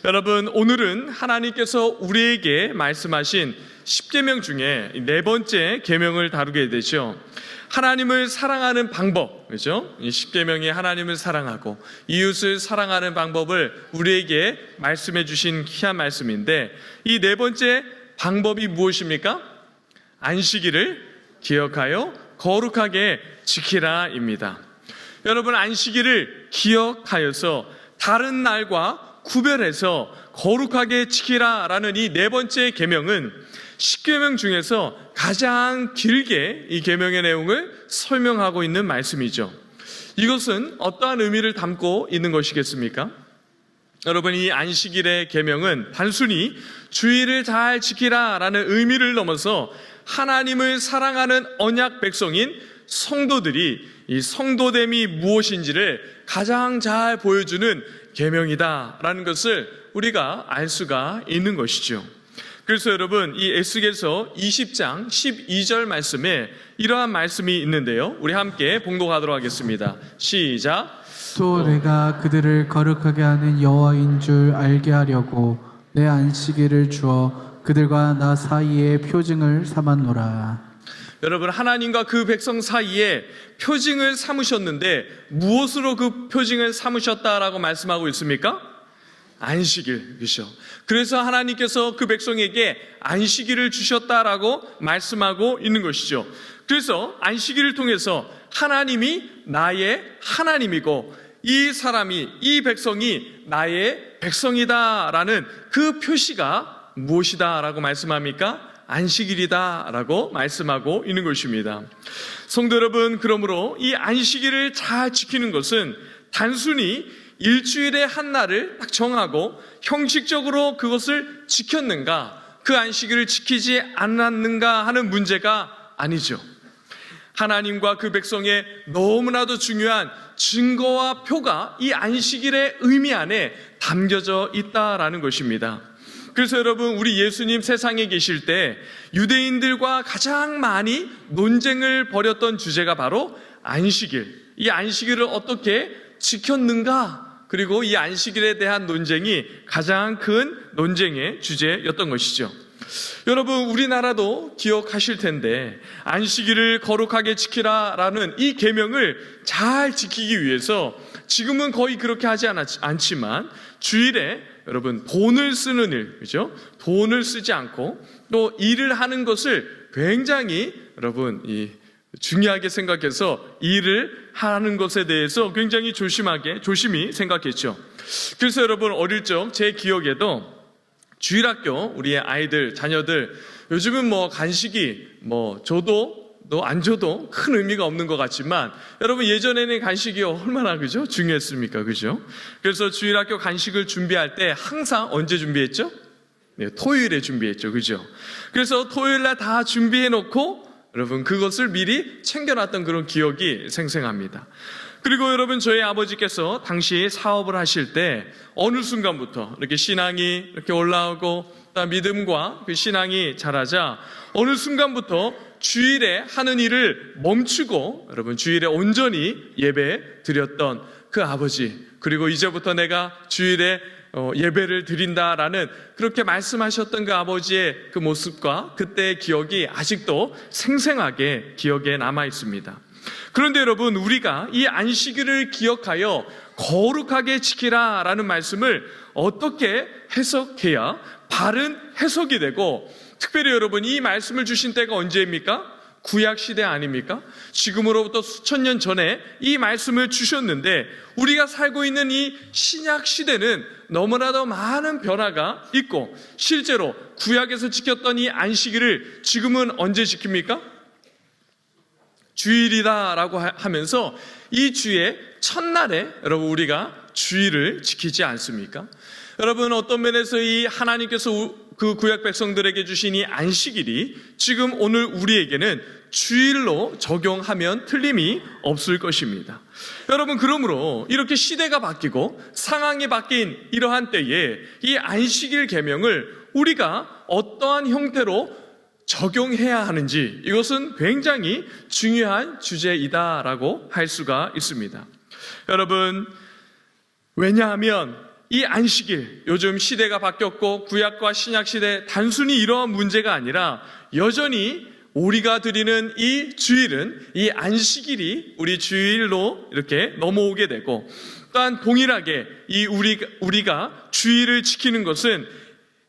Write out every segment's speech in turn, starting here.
여러분, 오늘은 하나님께서 우리에게 말씀하신 10계명 중에 네 번째 계명을 다루게 되죠. 하나님을 사랑하는 방법, 그렇죠? 이 10계명이 하나님을 사랑하고 이웃을 사랑하는 방법을 우리에게 말씀해 주신 귀한 말씀인데, 이 네 번째 방법이 무엇입니까? 안식일을 기억하여 거룩하게 지키라입니다. 여러분, 안식일을 기억하여서 다른 날과 구별해서 거룩하게 지키라라는 이 네 번째 계명은 10계명 중에서 가장 길게 이 계명의 내용을 설명하고 있는 말씀이죠. 이것은 어떠한 의미를 담고 있는 것이겠습니까? 여러분, 이 안식일의 계명은 단순히 주의를 잘 지키라라는 의미를 넘어서 하나님을 사랑하는 언약 백성인 성도들이 이 성도됨이 무엇인지를 가장 잘 보여주는 계명이다라는 것을 우리가 알 수가 있는 것이죠. 그래서 여러분, 이 에스겔서 20장 12절 말씀에 이러한 말씀이 있는데요, 우리 함께 봉독하도록 하겠습니다. 시작. 또 내가 그들을 거룩하게 하는 여호와인 줄 알게 하려고 내 안식일을 주어 그들과 나 사이에 표징을 삼았노라. 여러분, 하나님과 그 백성 사이에 표징을 삼으셨는데 무엇으로 그 표징을 삼으셨다라고 말씀하고 있습니까? 안식일, 그렇죠? 그래서 하나님께서 그 백성에게 안식일을 주셨다라고 말씀하고 있는 것이죠. 그래서 안식일을 통해서 하나님이 나의 하나님이고 이 사람이, 이 백성이 나의 백성이다라는 그 표시가 무엇이다라고 말씀합니까? 안식일이다라고 말씀하고 있는 것입니다. 성도 여러분, 그러므로 이 안식일을 잘 지키는 것은 단순히 일주일의 한 날을 딱 정하고 형식적으로 그것을 지켰는가, 그 안식일을 지키지 않았는가 하는 문제가 아니죠. 하나님과 그 백성의 너무나도 중요한 증거와 표가 이 안식일의 의미 안에 담겨져 있다라는 것입니다. 그래서 여러분, 우리 예수님 세상에 계실 때 유대인들과 가장 많이 논쟁을 벌였던 주제가 바로 안식일, 이 안식일을 어떻게 지켰는가, 그리고 이 안식일에 대한 논쟁이 가장 큰 논쟁의 주제였던 것이죠. 여러분, 우리나라도 기억하실 텐데 안식일을 거룩하게 지키라라는 이 계명을 잘 지키기 위해서 지금은 거의 그렇게 하지 않지만 주일에 여러분, 돈을 쓰는 일, 그죠? 돈을 쓰지 않고 또 일을 하는 것을 굉장히 여러분 중요하게 생각해서 일을 하는 것에 대해서 굉장히 조심히 생각했죠. 그래서 여러분, 어릴 적 제 기억에도 주일학교 우리의 아이들, 자녀들, 요즘은 간식이 줘도 안 줘도 큰 의미가 없는 것 같지만 여러분, 예전에는 간식이 얼마나 그죠? 중요했습니까? 그죠? 그래서 주일학교 간식을 준비할 때 항상 언제 준비했죠? 네, 토요일에 준비했죠. 그죠? 그래서 토요일날 다 준비해 놓고 여러분, 그것을 미리 챙겨놨던 그런 기억이 생생합니다. 그리고 여러분, 저희 아버지께서 당시 사업을 하실 때 어느 순간부터 이렇게 신앙이 이렇게 올라오고 믿음과 그 신앙이 자라자 어느 순간부터 주일에 하는 일을 멈추고 여러분, 주일에 온전히 예배 드렸던 그 아버지, 그리고 이제부터 내가 주일에 예배를 드린다라는 그렇게 말씀하셨던 그 아버지의 그 모습과 그때의 기억이 아직도 생생하게 기억에 남아 있습니다. 그런데 여러분, 우리가 이 안식일을 기억하여 거룩하게 지키라라는 말씀을 어떻게 해석해야 바른 해석이 되고, 특별히 여러분, 이 말씀을 주신 때가 언제입니까? 구약시대 아닙니까? 지금으로부터 수천 년 전에 이 말씀을 주셨는데 우리가 살고 있는 이 신약시대는 너무나도 많은 변화가 있고, 실제로 구약에서 지켰던 이 안식일을 지금은 언제 지킵니까? 주일이다라고 하면서 이 주의 첫날에 여러분, 우리가 주일을 지키지 않습니까? 여러분, 어떤 면에서 이 하나님께서 그 구약 백성들에게 주신 이 안식일이 지금 오늘 우리에게는 주일로 적용하면 틀림이 없을 것입니다. 여러분, 그러므로 이렇게 시대가 바뀌고 상황이 바뀐 이러한 때에 이 안식일 계명을 우리가 어떠한 형태로 적용해야 하는지, 이것은 굉장히 중요한 주제이다라고 할 수가 있습니다. 여러분, 왜냐하면 이 안식일, 요즘 시대가 바뀌었고 구약과 신약 시대 단순히 이러한 문제가 아니라 여전히 우리가 드리는 이 주일은, 이 안식일이 우리 주일로 이렇게 넘어오게 되고, 또한 동일하게 이 우리가 주일을 지키는 것은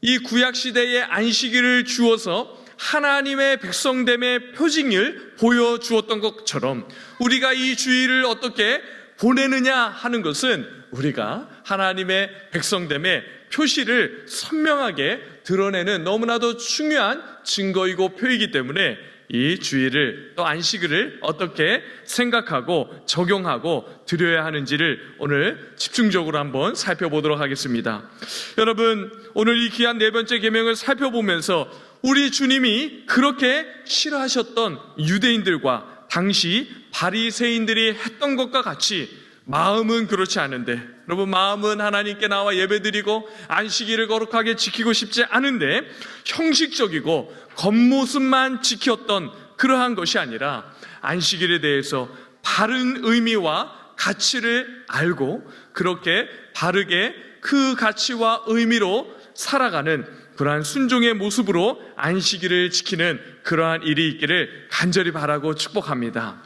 이 구약 시대의 안식일을 주어서 하나님의 백성됨의 표징을 보여주었던 것처럼 우리가 이 주일을 어떻게 보내느냐 하는 것은 우리가 하나님의 백성됨의 표시를 선명하게 드러내는 너무나도 중요한 증거이고 표이기 때문에 이 주일을, 또 안식일을 어떻게 생각하고 적용하고 드려야 하는지를 오늘 집중적으로 한번 살펴보도록 하겠습니다. 여러분, 오늘 이 귀한 네 번째 계명을 살펴보면서 우리 주님이 그렇게 싫어하셨던 유대인들과 당시 바리새인들이 했던 것과 같이 마음은 그렇지 않은데, 여러분, 마음은 하나님께 나와 예배드리고 안식일을 거룩하게 지키고 싶지 않은데 형식적이고 겉모습만 지켰던 그러한 것이 아니라 안식일에 대해서 바른 의미와 가치를 알고 그렇게 바르게 그 가치와 의미로 살아가는 그러한 순종의 모습으로 안식일을 지키는 그러한 일이 있기를 간절히 바라고 축복합니다.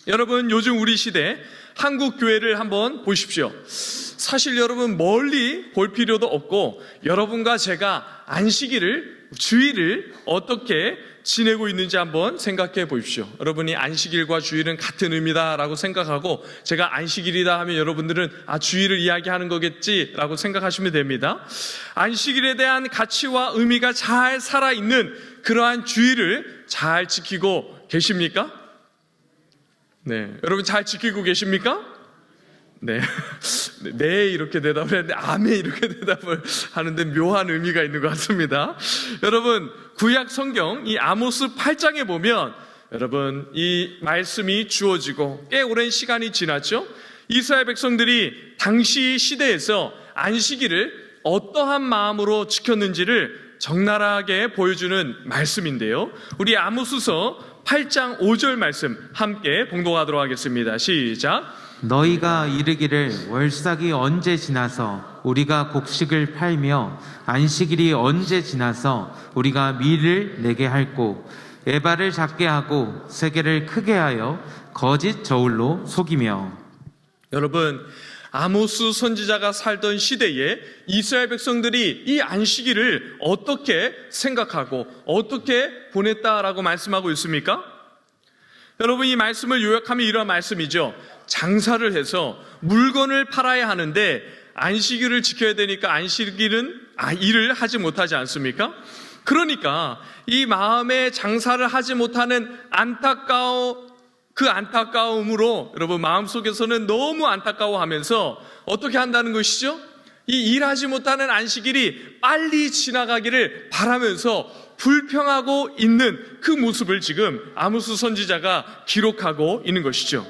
여러분, 요즘 우리 시대 한국 교회를 한번 보십시오. 사실 여러분 멀리 볼 필요도 없고 여러분과 제가 안식일을, 주일을 어떻게 지내고 있는지 한번 생각해 보십시오. 여러분이 안식일과 주일은 같은 의미다라고 생각하고 제가 안식일이다 하면 여러분들은 주일을 이야기하는 거겠지라고 생각하시면 됩니다. 안식일에 대한 가치와 의미가 잘 살아있는 그러한 주일을 잘 지키고 계십니까? 네, 여러분 잘 지키고 계십니까? 네, 네 이렇게 대답을 했는데 아멘 이렇게 대답을 하는데 묘한 의미가 있는 것 같습니다. 여러분, 구약 성경 이 아모스 8장에 보면 여러분 이 말씀이 주어지고 꽤 오랜 시간이 지났죠. 이스라엘 백성들이 당시 시대에서 안식일을 어떠한 마음으로 지켰는지를 적나라하게 보여주는 말씀인데요. 우리 아모스서 8장 5절 말씀 함께 봉독하도록 하겠습니다. 시작. 너희가 이르기를 월삭이 언제 지나서 우리가 곡식을 팔며 안식일이 언제 지나서 우리가 밀을 내게 할꼬 에바를 작게 하고 세계를 크게 하여 거짓 저울로 속이며. 여러분, 아모스 선지자가 살던 시대에 이스라엘 백성들이 이 안식일을 어떻게 생각하고 어떻게 보냈다라고 말씀하고 있습니까? 여러분, 이 말씀을 요약하면 이런 말씀이죠. 장사를 해서 물건을 팔아야 하는데 안식일을 지켜야 되니까 안식일은 일을 하지 못하지 않습니까? 그러니까 이 마음에 장사를 하지 못하는 그 안타까움으로 여러분 마음속에서는 너무 안타까워하면서 어떻게 한다는 것이죠? 이 일하지 못하는 안식일이 빨리 지나가기를 바라면서 불평하고 있는 그 모습을 지금 아모스 선지자가 기록하고 있는 것이죠.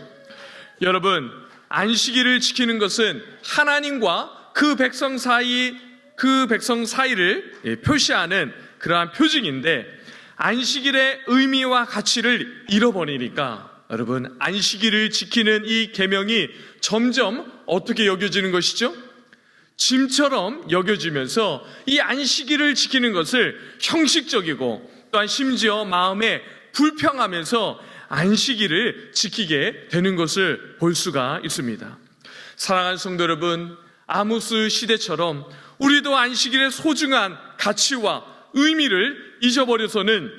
여러분, 안식일을 지키는 것은 하나님과 그 백성 사이를 표시하는 그러한 표징인데 안식일의 의미와 가치를 잃어버리니까 여러분 안식일을 지키는 이 계명이 점점 어떻게 여겨지는 것이죠? 짐처럼 여겨지면서 이 안식일을 지키는 것을 형식적이고 또한 심지어 마음에 불평하면서 안식일을 지키게 되는 것을 볼 수가 있습니다. 사랑하는 성도 여러분, 아모스 시대처럼 우리도 안식일의 소중한 가치와 의미를 잊어버려서는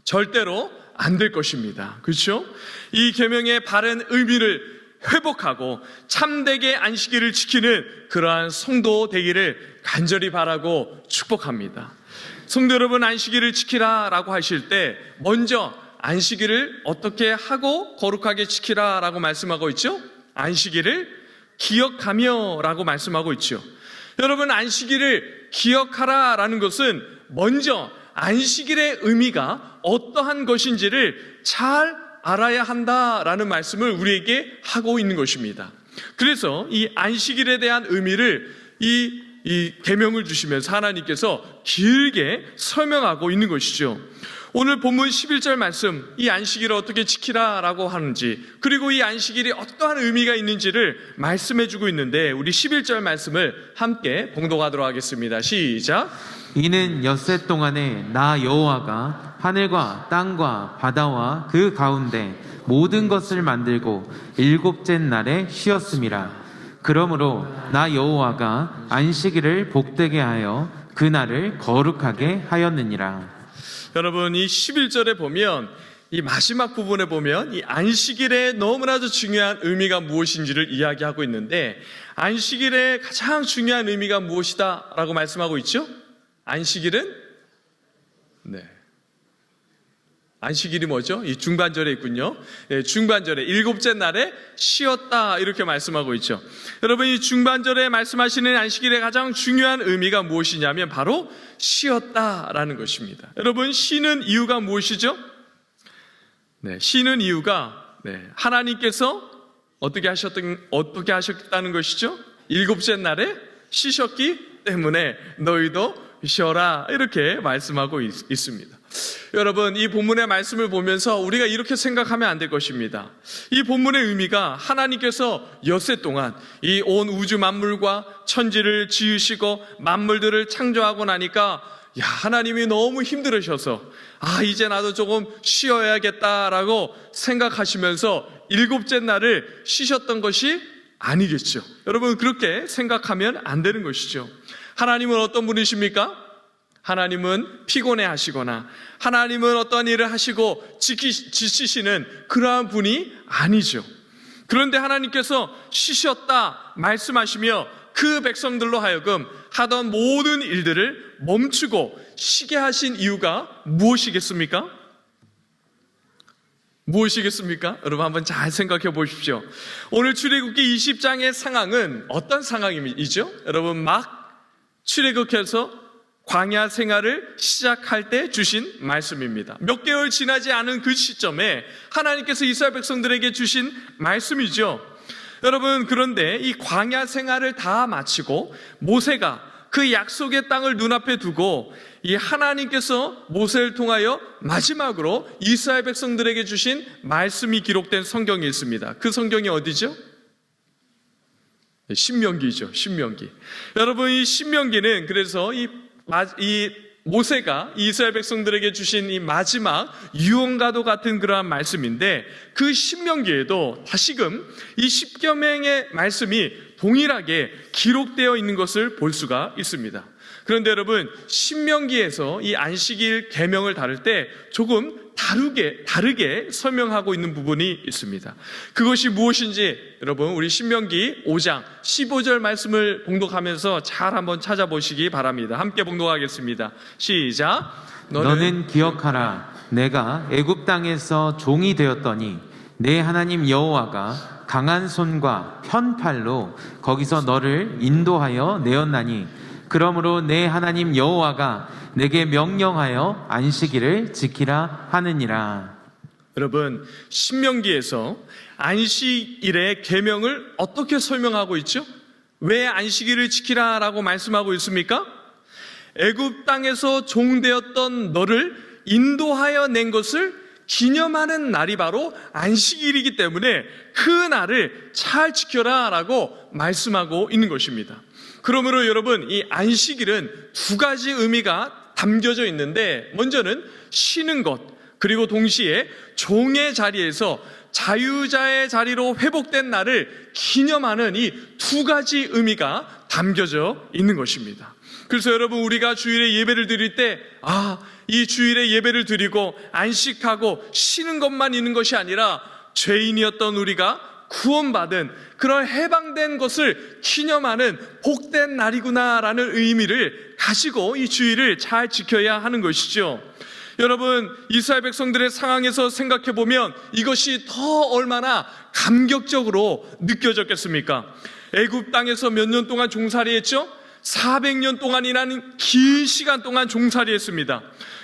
절대로 안 될 것입니다. 그렇죠? 이 계명의 바른 의미를 회복하고 참되게 안식일을 지키는 그러한 성도 되기를 간절히 바라고 축복합니다. 성도 여러분, 안식일을 지키라라고 하실 때 먼저 안식일을 어떻게 하고 거룩하게 지키라라고 말씀하고 있죠? 안식일을 기억하며 라고 말씀하고 있죠. 여러분, 안식일을 기억하라라는 것은 먼저 안식일의 의미가 어떠한 것인지를 잘 알아야 한다라는 말씀을 우리에게 하고 있는 것입니다. 그래서 이 안식일에 대한 의미를 이 이 계명을 주시면서 하나님께서 길게 설명하고 있는 것이죠. 오늘 본문 11절 말씀, 이 안식일을 어떻게 지키라라고 하는지, 그리고 이 안식일이 어떠한 의미가 있는지를 말씀해 주고 있는데, 우리 11절 말씀을 함께 봉독하도록 하겠습니다. 시작. 이는 엿새 동안에 나 여호와가 하늘과 땅과 바다와 그 가운데 모든 것을 만들고 일곱째 날에 쉬었음이라. 그러므로 나 여호와가 안식일을 복되게 하여 그 날을 거룩하게 하였느니라. 여러분, 이 11절에 보면, 이 마지막 부분에 보면 이 안식일의 너무나도 중요한 의미가 무엇인지를 이야기하고 있는데, 안식일의 가장 중요한 의미가 무엇이다 라고 말씀하고 있죠? 안식일은 안식일이 뭐죠? 이 중반절에 있군요. 중반절에 일곱째 날에 쉬었다 이렇게 말씀하고 있죠. 여러분, 이 중반절에 말씀하시는 안식일의 가장 중요한 의미가 무엇이냐면 바로 쉬었다라는 것입니다. 여러분, 쉬는 이유가 무엇이죠? 쉬는 이유가 하나님께서 어떻게 하셨다는 것이죠? 일곱째 날에 쉬셨기 때문에 너희도 쉬어라 이렇게 말씀하고 있습니다. 여러분, 이 본문의 말씀을 보면서 우리가 이렇게 생각하면 안 될 것입니다. 이 본문의 의미가 하나님께서 엿새 동안 이 온 우주 만물과 천지를 지으시고 만물들을 창조하고 나니까 하나님이 너무 힘들으셔서 이제 나도 조금 쉬어야겠다라고 생각하시면서 일곱째 날을 쉬셨던 것이 아니겠죠. 여러분, 그렇게 생각하면 안 되는 것이죠. 하나님은 어떤 분이십니까? 하나님은 피곤해 하시거나 하나님은 어떤 일을 하시고 지치시는 그러한 분이 아니죠. 그런데 하나님께서 쉬셨다 말씀하시며 그 백성들로 하여금 하던 모든 일들을 멈추고 쉬게 하신 이유가 무엇이겠습니까? 무엇이겠습니까? 여러분, 한번 잘 생각해 보십시오. 오늘 출애굽기 20장의 상황은 어떤 상황이죠? 여러분, 막 출애굽해서 광야 생활을 시작할 때 주신 말씀입니다. 몇 개월 지나지 않은 그 시점에 하나님께서 이스라엘 백성들에게 주신 말씀이죠. 여러분, 그런데 이 광야 생활을 다 마치고 모세가 그 약속의 땅을 눈앞에 두고 이 하나님께서 모세를 통하여 마지막으로 이스라엘 백성들에게 주신 말씀이 기록된 성경이 있습니다. 그 성경이 어디죠? 신명기죠. 신명기. 여러분, 이 신명기는 그래서 이 모세가 이스라엘 백성들에게 주신 이 마지막 유언과도 같은 그러한 말씀인데, 그 신명기에도 다시금 이 십계명의 말씀이 동일하게 기록되어 있는 것을 볼 수가 있습니다. 그런데 여러분, 신명기에서 이 안식일 계명을 다룰 때 조금 다르게 설명하고 있는 부분이 있습니다. 그것이 무엇인지 여러분, 우리 신명기 5장 15절 말씀을 봉독하면서 잘 한번 찾아보시기 바랍니다. 함께 봉독하겠습니다. 시작. 너는 기억하라. 내가 애굽 땅에서 종이 되었더니 내 하나님 여호와가 강한 손과 편팔로 거기서 너를 인도하여 내었나니, 그러므로 내 하나님 여호와가 내게 명령하여 안식일을 지키라 하느니라. 여러분, 신명기에서 안식일의 계명을 어떻게 설명하고 있죠? 왜 안식일을 지키라라고 말씀하고 있습니까? 애굽 땅에서 종되었던 너를 인도하여 낸 것을 기념하는 날이 바로 안식일이기 때문에 그 날을 잘 지켜라라고 말씀하고 있는 것입니다. 그러므로 여러분, 이 안식일은 두 가지 의미가 담겨져 있는데, 먼저는 쉬는 것, 그리고 동시에 종의 자리에서 자유자의 자리로 회복된 날을 기념하는 이 두 가지 의미가 담겨져 있는 것입니다. 그래서 여러분, 우리가 주일에 예배를 드릴 때 이 주일에 예배를 드리고 안식하고 쉬는 것만 있는 것이 아니라 죄인이었던 우리가 구원받은 그런 해방된 것을 기념하는 복된 날이구나라는 의미를 가지고 이 주일을 잘 지켜야 하는 것이죠. 여러분, 이스라엘 백성들의 상황에서 생각해 보면 이것이 더 얼마나 감격적으로 느껴졌겠습니까? 애굽 땅에서 몇 년 동안 종살이했죠? 400년 동안이라는 긴 시간 동안 종살이했습니다.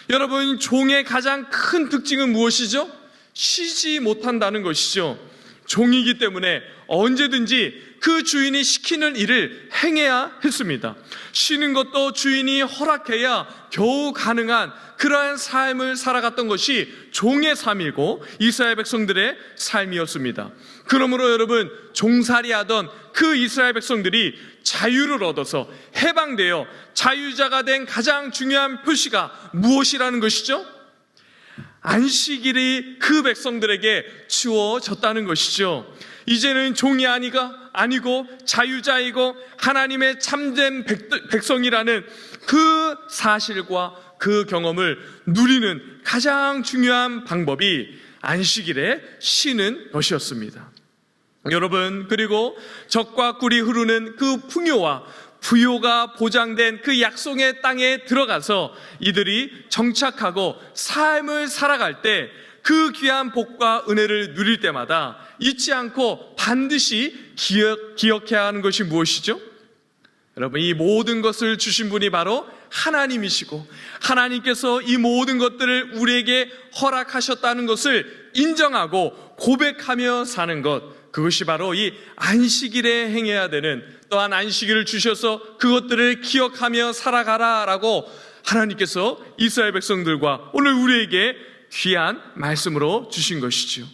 여러분, 종의 가장 큰 특징은 무엇이죠? 쉬지 못한다는 것이죠. 종이기 때문에 언제든지 그 주인이 시키는 일을 행해야 했습니다. 쉬는 것도 주인이 허락해야 겨우 가능한 그러한 삶을 살아갔던 것이 종의 삶이고 이스라엘 백성들의 삶이었습니다. 그러므로 여러분, 종살이하던 그 이스라엘 백성들이 자유를 얻어서 해방되어 자유자가 된 가장 중요한 표시가 무엇이라는 것이죠? 안식일이 그 백성들에게 주어졌다는 것이죠. 이제는 종이 아니고 자유자이고 하나님의 참된 백성이라는 그 사실과 그 경험을 누리는 가장 중요한 방법이 안식일에 쉬는 것이었습니다. 여러분, 그리고 젖과 꿀이 흐르는 그 풍요와 부요가 보장된 그 약속의 땅에 들어가서 이들이 정착하고 삶을 살아갈 때 그 귀한 복과 은혜를 누릴 때마다 잊지 않고 반드시 기억해야 하는 것이 무엇이죠? 여러분, 이 모든 것을 주신 분이 바로 하나님이시고 하나님께서 이 모든 것들을 우리에게 허락하셨다는 것을 인정하고 고백하며 사는 것, 그것이 바로 이 안식일에 행해야 되는, 또한 안식일을 주셔서 그것들을 기억하며 살아가라라고 하나님께서 이스라엘 백성들과 오늘 우리에게 귀한 말씀으로 주신 것이죠.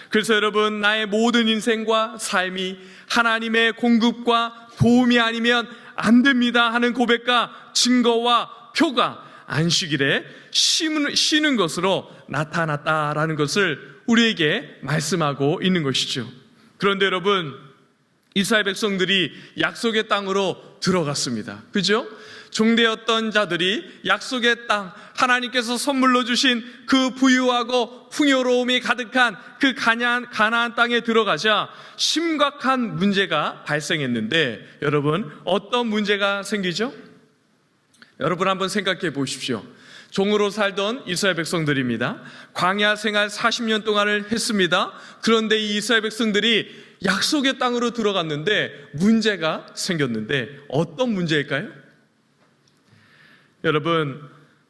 그래서 여러분, 나의 모든 인생과 삶이 하나님의 공급과 도움이 아니면 안 됩니다 하는 고백과 증거와 표가 안식일에 쉬는 것으로 나타났다라는 것을 우리에게 말씀하고 있는 것이죠. 그런데 여러분, 이스라엘 백성들이 약속의 땅으로 들어갔습니다. 그죠? 종되었던 자들이 약속의 땅, 하나님께서 선물로 주신 그 부유하고 풍요로움이 가득한 그 가나안 땅에 들어가자 심각한 문제가 발생했는데, 여러분, 어떤 문제가 생기죠? 여러분 한번 생각해 보십시오. 종으로 살던 이스라엘 백성들입니다. 광야 생활 40년 동안을 했습니다. 그런데 이 이스라엘 백성들이 약속의 땅으로 들어갔는데 문제가 생겼는데 어떤 문제일까요? 여러분,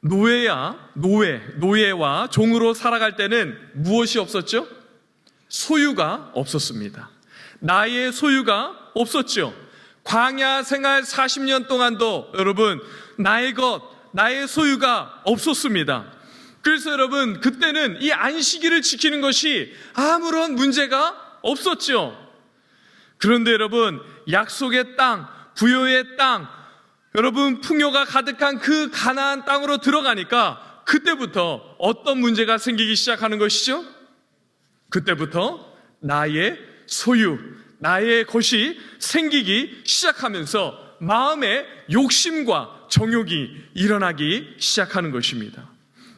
노예와 종으로 살아갈 때는 무엇이 없었죠? 소유가 없었습니다. 나의 소유가 없었죠. 광야 생활 40년 동안도 여러분, 나의 소유가 없었습니다. 그래서 여러분, 그때는 이 안식일을 지키는 것이 아무런 문제가 없었죠. 그런데 여러분, 약속의 땅, 부요의 땅, 여러분, 풍요가 가득한 그 가나안 땅으로 들어가니까 그때부터 어떤 문제가 생기기 시작하는 것이죠? 그때부터 나의 소유, 나의 것이 생기기 시작하면서 마음에 욕심과 정욕이 일어나기 시작하는 것입니다.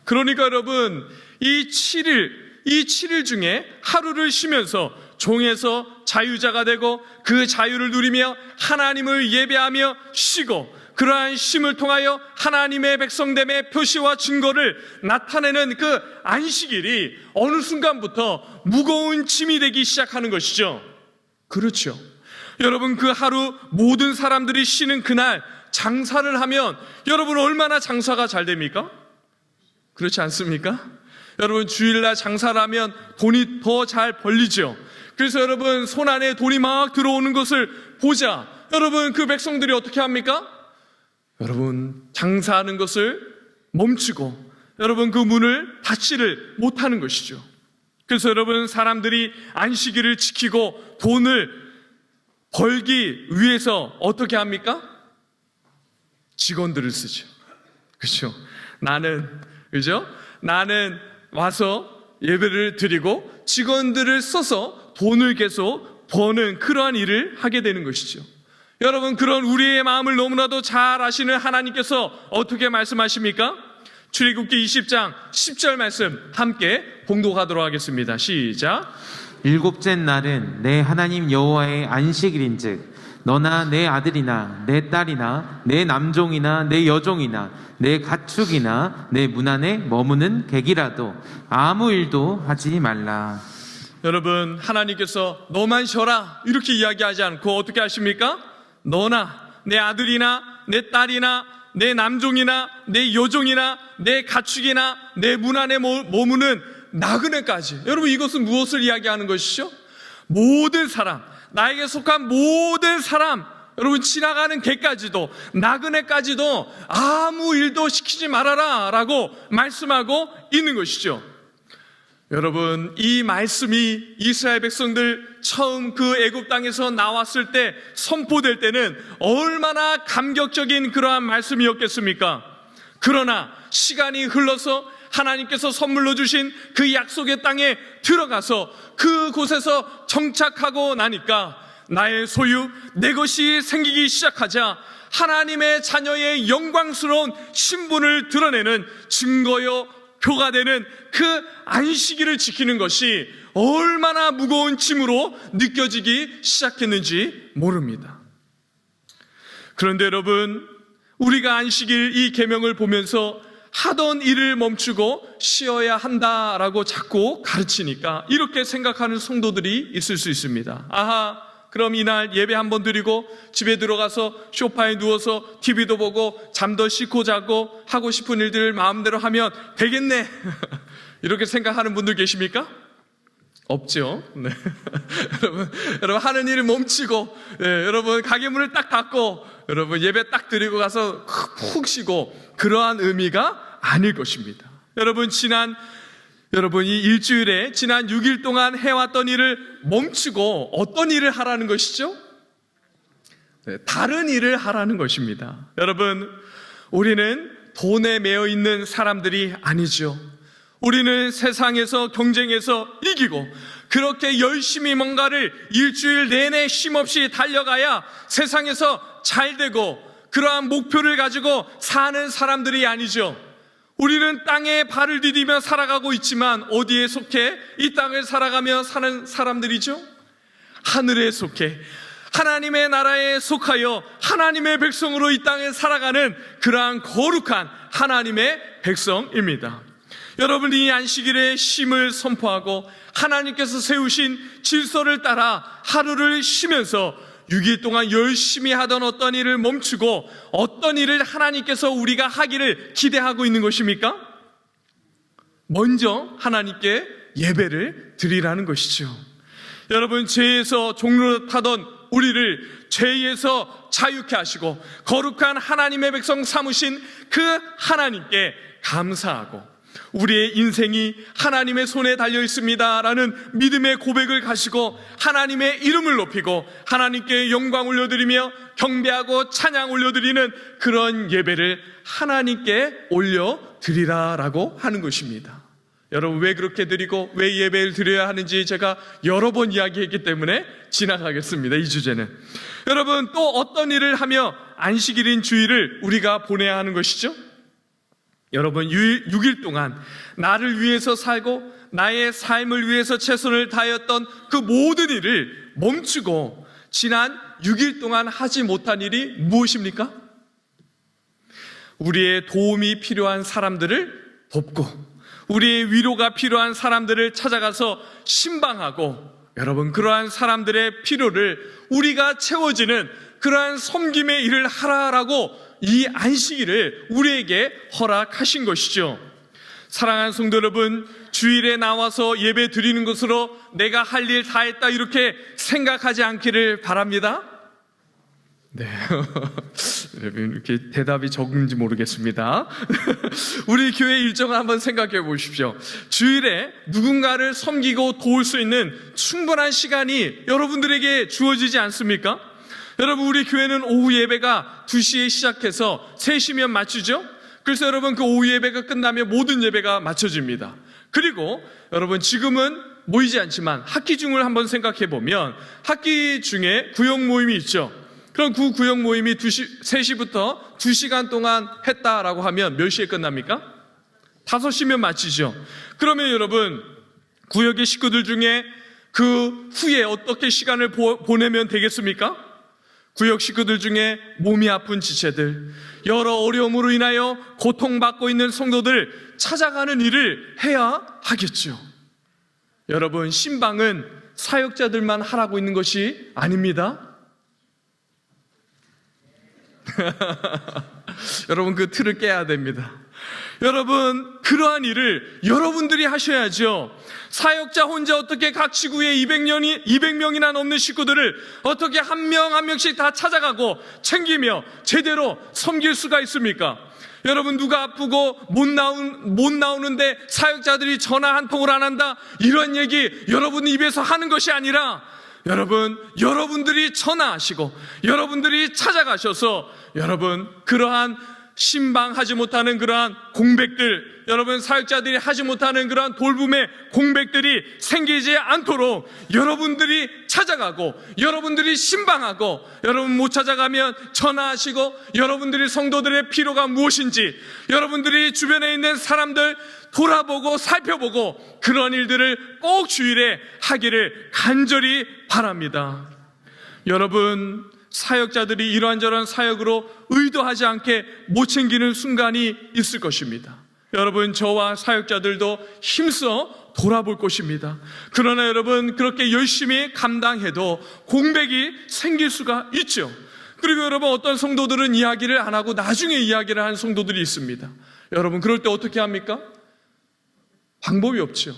그러니까 여러분, 이 7일 중에 하루를 쉬면서 종에서 자유자가 되고 그 자유를 누리며 하나님을 예배하며 쉬고, 그러한 쉼을 통하여 하나님의 백성됨의 표시와 증거를 나타내는 그 안식일이 어느 순간부터 무거운 짐이 되기 시작하는 것이죠. 그렇죠. 여러분, 그 하루 모든 사람들이 쉬는 그날 장사를 하면 여러분 얼마나 장사가 잘 됩니까? 그렇지 않습니까? 여러분, 주일날 장사를 하면 돈이 더 잘 벌리죠. 그래서 여러분, 손 안에 돈이 막 들어오는 것을 보자 여러분, 그 백성들이 어떻게 합니까? 여러분, 장사하는 것을 멈추고 여러분, 그 문을 닫지를 못하는 것이죠. 그래서 여러분, 사람들이 안식일을 지키고 돈을 벌기 위해서 어떻게 합니까? 직원들을 쓰죠. 그렇죠? 나는 와서 예배를 드리고 직원들을 써서 돈을 계속 버는 그러한 일을 하게 되는 것이죠. 여러분, 그런 우리의 마음을 너무나도 잘 아시는 하나님께서 어떻게 말씀하십니까? 출애굽기 20장 10절 말씀 함께 봉독하도록 하겠습니다. 시작. 일곱째 날은 내 하나님 여호와의 안식일인즉 너나 내 아들이나 내 딸이나 내 남종이나 내 여종이나 내 가축이나 내 문 안에 머무는 객이라도 아무 일도 하지 말라. 여러분, 하나님께서 너만 쉬어라 이렇게 이야기하지 않고 어떻게 하십니까? 너나 내 아들이나 내 딸이나 내 남종이나 내 여종이나 내 가축이나 내 문 안에 머무는 나그네까지. 여러분, 이것은 무엇을 이야기하는 것이죠? 모든 사람, 나에게 속한 모든 사람, 여러분 지나가는 개까지도, 나그네까지도 아무 일도 시키지 말아라 라고 말씀하고 있는 것이죠. 여러분, 이 말씀이 이스라엘 백성들 처음 그 애굽 땅에서 나왔을 때 선포될 때는 얼마나 감격적인 그러한 말씀이었겠습니까? 그러나 시간이 흘러서 하나님께서 선물로 주신 그 약속의 땅에 들어가서 그곳에서 정착하고 나니까 나의 소유, 내 것이 생기기 시작하자 하나님의 자녀의 영광스러운 신분을 드러내는 증거요 표가 되는 그 안식일을 지키는 것이 얼마나 무거운 짐으로 느껴지기 시작했는지 모릅니다. 그런데 여러분, 우리가 안식일 이 계명을 보면서 하던 일을 멈추고 쉬어야 한다라고 자꾸 가르치니까 이렇게 생각하는 성도들이 있을 수 있습니다. 아하, 그럼 이날 예배 한번 드리고 집에 들어가서 소파에 누워서 TV도 보고 잠도 씻고 자고 하고 싶은 일들을 마음대로 하면 되겠네. 이렇게 생각하는 분들 계십니까? 없죠. 네. 여러분 하는 일을 멈추고, 여러분 가게 문을 딱 닫고, 여러분 예배 딱 드리고 가서 푹 쉬고, 그러한 의미가 아닐 것입니다. 여러분 이 일주일에 지난 6일 동안 해왔던 일을 멈추고 어떤 일을 하라는 것이죠? 다른 일을 하라는 것입니다. 여러분, 우리는 돈에 매여 있는 사람들이 아니죠. 우리는 세상에서 경쟁해서 이기고 그렇게 열심히 뭔가를 일주일 내내 쉼없이 달려가야 세상에서 잘 되고 그러한 목표를 가지고 사는 사람들이 아니죠. 우리는 땅에 발을 디디며 살아가고 있지만 어디에 속해 이 땅을 살아가며 사는 사람들이죠? 하늘에 속해 하나님의 나라에 속하여 하나님의 백성으로 이 땅에 살아가는 그러한 거룩한 하나님의 백성입니다. 여러분, 이 안식일에 쉼을 선포하고 하나님께서 세우신 질서를 따라 하루를 쉬면서 6일 동안 열심히 하던 어떤 일을 멈추고 어떤 일을 하나님께서 우리가 하기를 기대하고 있는 것입니까? 먼저 하나님께 예배를 드리라는 것이죠. 여러분, 죄에서 종노릇하던 우리를 죄에서 자유케 하시고 거룩한 하나님의 백성 삼으신 그 하나님께 감사하고 우리의 인생이 하나님의 손에 달려 있습니다 라는 믿음의 고백을 가지고 하나님의 이름을 높이고 하나님께 영광 올려드리며 경배하고 찬양 올려드리는 그런 예배를 하나님께 올려드리라 라고 하는 것입니다. 여러분, 왜 그렇게 드리고 왜 예배를 드려야 하는지 제가 여러 번 이야기했기 때문에 지나가겠습니다. 이 주제는. 여러분, 또 어떤 일을 하며 안식일인 주일을 우리가 보내야 하는 것이죠? 여러분, 6일 동안 나를 위해서 살고 나의 삶을 위해서 최선을 다하였던 그 모든 일을 멈추고 지난 6일 동안 하지 못한 일이 무엇입니까? 우리의 도움이 필요한 사람들을 돕고 우리의 위로가 필요한 사람들을 찾아가서 신방하고, 여러분, 그러한 사람들의 필요를 우리가 채워지는 그러한 섬김의 일을 하라라고 이 안식일을 우리에게 허락하신 것이죠. 사랑하는 성도 여러분, 주일에 나와서 예배 드리는 것으로 내가 할 일 다 했다 이렇게 생각하지 않기를 바랍니다. 네. 여러분, 이렇게 대답이 적은지 모르겠습니다. 우리 교회 일정을 한번 생각해 보십시오. 주일에 누군가를 섬기고 도울 수 있는 충분한 시간이 여러분들에게 주어지지 않습니까? 여러분, 우리 교회는 오후 예배가 2시에 시작해서 3시면 마치죠? 그래서 여러분, 그 오후 예배가 끝나면 모든 예배가 마쳐집니다. 그리고 여러분, 지금은 모이지 않지만 학기 중을 한번 생각해 보면 학기 중에 구역 모임이 있죠. 그럼 그 구역 모임이 3시부터 2시간 동안 했다라고 하면 몇 시에 끝납니까? 5시면 마치죠. 그러면 여러분, 구역의 식구들 중에 그 후에 어떻게 시간을 보내면 되겠습니까? 구역 식구들 중에 몸이 아픈 지체들, 여러 어려움으로 인하여 고통받고 있는 성도들 찾아가는 일을 해야 하겠죠. 여러분, 신방은 사역자들만 하라고 있는 것이 아닙니다. 여러분, 그 틀을 깨야 됩니다. 여러분, 그러한 일을 여러분들이 하셔야죠. 사역자 혼자 어떻게 각 지구에 200명이나 넘는 식구들을 어떻게 한 명 한 명씩 다 찾아가고 챙기며 제대로 섬길 수가 있습니까? 여러분, 누가 아프고 못 나오는데 사역자들이 전화 한 통을 안 한다, 이런 얘기 여러분 입에서 하는 것이 아니라 여러분들이 전화하시고 여러분들이 찾아가셔서 여러분, 그러한 신방하지 못하는 그러한 공백들, 여러분 사역자들이 하지 못하는 그러한 돌봄의 공백들이 생기지 않도록 여러분들이 찾아가고 여러분들이 신방하고, 여러분 못 찾아가면 전화하시고 여러분들이 성도들의 필요가 무엇인지 여러분들이 주변에 있는 사람들 돌아보고 살펴보고 그런 일들을 꼭 주일에 하기를 간절히 바랍니다. 여러분, 사역자들이 이러한저러한 사역으로 의도하지 않게 못 챙기는 순간이 있을 것입니다. 여러분, 저와 사역자들도 힘써 돌아볼 것입니다. 그러나 여러분, 그렇게 열심히 감당해도 공백이 생길 수가 있죠. 그리고 여러분, 어떤 성도들은 이야기를 안 하고 나중에 이야기를 하는 성도들이 있습니다. 여러분, 그럴 때 어떻게 합니까? 방법이 없죠.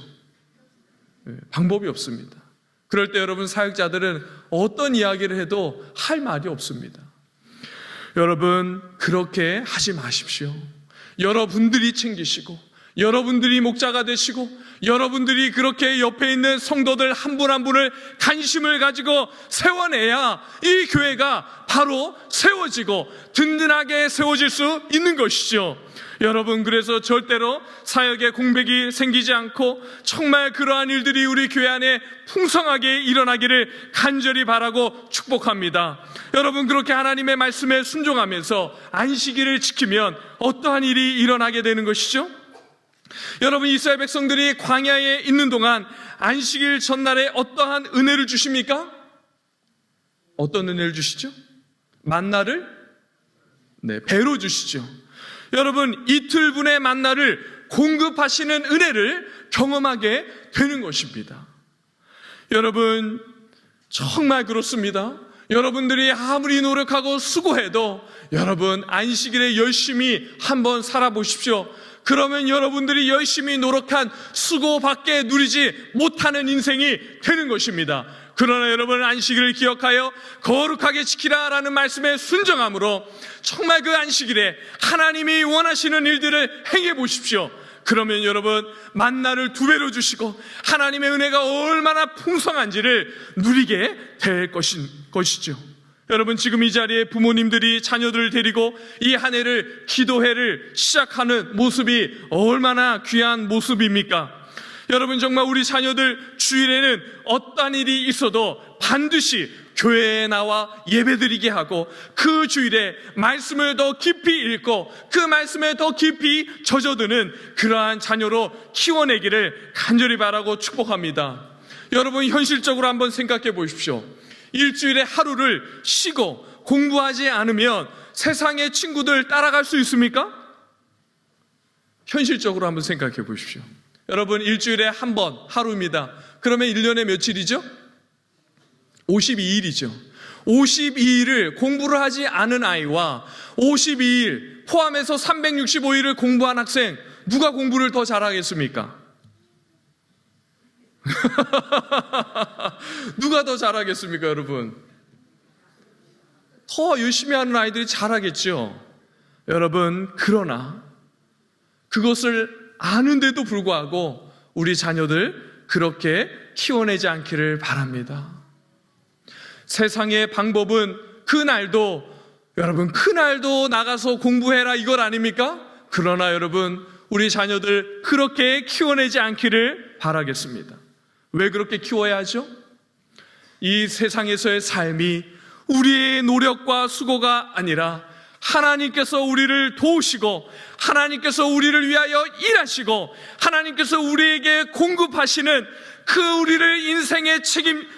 방법이 없습니다. 그럴 때 여러분, 사역자들은 어떤 이야기를 해도 할 말이 없습니다. 여러분, 그렇게 하지 마십시오. 여러분들이 챙기시고 여러분들이 목자가 되시고 여러분들이 그렇게 옆에 있는 성도들 한 분 한 분을 관심을 가지고 세워내야 이 교회가 바로 세워지고 든든하게 세워질 수 있는 것이죠. 여러분, 그래서 절대로 사역에 공백이 생기지 않고 정말 그러한 일들이 우리 교회 안에 풍성하게 일어나기를 간절히 바라고 축복합니다. 여러분, 그렇게 하나님의 말씀에 순종하면서 안식일을 지키면 어떠한 일이 일어나게 되는 것이죠? 여러분, 이스라엘 백성들이 광야에 있는 동안 안식일 전날에 어떠한 은혜를 주십니까? 어떤 은혜를 주시죠? 만나를 배로 주시죠. 여러분, 이틀분의 만나를 공급하시는 은혜를 경험하게 되는 것입니다. 여러분, 정말 그렇습니다. 여러분들이 아무리 노력하고 수고해도 여러분, 안식일에 열심히 한번 살아보십시오. 그러면 여러분들이 열심히 노력한 수고밖에 누리지 못하는 인생이 되는 것입니다. 그러나 여러분, 안식일을 기억하여 거룩하게 지키라라는 말씀에 순종함으로 정말 그 안식일에 하나님이 원하시는 일들을 행해 보십시오. 그러면 여러분, 만나를 2배로 주시고 하나님의 은혜가 얼마나 풍성한지를 누리게 될 것이죠. 여러분, 지금 이 자리에 부모님들이 자녀들을 데리고 이 한 해를 기도회를 시작하는 모습이 얼마나 귀한 모습입니까? 여러분, 정말 우리 자녀들 주일에는 어떠한 일이 있어도 반드시 교회에 나와 예배드리게 하고 그 주일에 말씀을 더 깊이 읽고 그 말씀에 더 깊이 젖어드는 그러한 자녀로 키워내기를 간절히 바라고 축복합니다. 여러분, 현실적으로 한번 생각해 보십시오. 일주일에 하루를 쉬고 공부하지 않으면 세상의 친구들 따라갈 수 있습니까? 현실적으로 한번 생각해 보십시오. 여러분, 일주일에 한 번 하루입니다. 그러면 1년에 며칠이죠? 52일이죠. 52일을 공부를 하지 않은 아이와 52일 포함해서 365일을 공부한 학생, 누가 공부를 더 잘하겠습니까? 누가 더 잘하겠습니까, 여러분? 더 열심히 하는 아이들이 잘하겠죠. 여러분, 그러나 그것을 아는데도 불구하고 우리 자녀들 그렇게 키워내지 않기를 바랍니다. 세상의 방법은 그날도 나가서 공부해라, 이걸 아닙니까? 그러나 여러분, 우리 자녀들 그렇게 키워내지 않기를 바라겠습니다. 왜 그렇게 키워야 하죠? 이 세상에서의 삶이 우리의 노력과 수고가 아니라 하나님께서 우리를 도우시고 하나님께서 우리를 위하여 일하시고 하나님께서 우리에게 공급하시는 그 우리를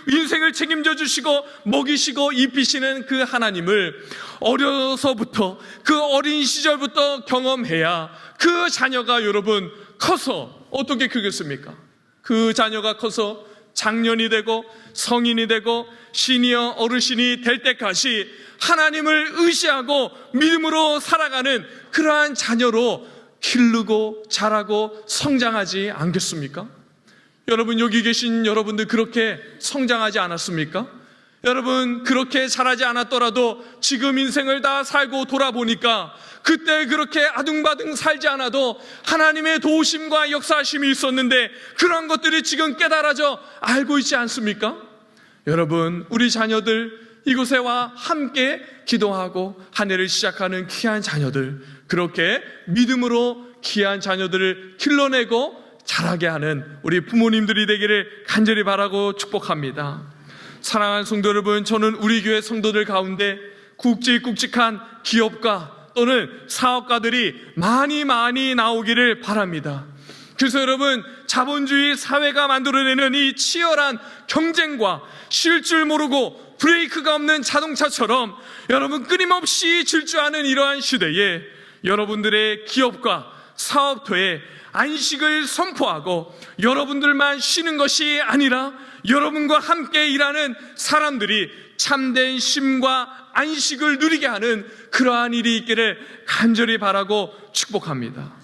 인생을 책임져 주시고 먹이시고 입히시는 그 하나님을 어려서부터, 그 어린 시절부터 경험해야 그 자녀가 여러분 커서 어떻게 크겠습니까? 그 자녀가 커서 장년이 되고 성인이 되고 시니어 어르신이 될 때까지 하나님을 의지하고 믿음으로 살아가는 그러한 자녀로 기르고 자라고 성장하지 않겠습니까? 여러분, 여기 계신 여러분들 그렇게 성장하지 않았습니까? 여러분, 그렇게 자라지 않았더라도 지금 인생을 다 살고 돌아보니까 그때 그렇게 아둥바둥 살지 않아도 하나님의 도우심과 역사하심이 있었는데 그런 것들이 지금 깨달아져 알고 있지 않습니까? 여러분, 우리 자녀들 이곳에와 함께 기도하고 한 해를 시작하는 귀한 자녀들, 그렇게 믿음으로 귀한 자녀들을 길러내고 자라게 하는 우리 부모님들이 되기를 간절히 바라고 축복합니다. 사랑하는 성도 여러분, 저는 우리 교회 성도들 가운데 굵직굵직한 기업가 또는 사업가들이 많이 나오기를 바랍니다. 그래서 여러분, 자본주의 사회가 만들어내는 이 치열한 경쟁과 쉴 줄 모르고 브레이크가 없는 자동차처럼 여러분 끊임없이 질주하는 이러한 시대에 여러분들의 기업과 사업터에 안식을 선포하고 여러분들만 쉬는 것이 아니라 여러분과 함께 일하는 사람들이 참된 쉼과 안식을 누리게 하는 그러한 일이 있기를 간절히 바라고 축복합니다.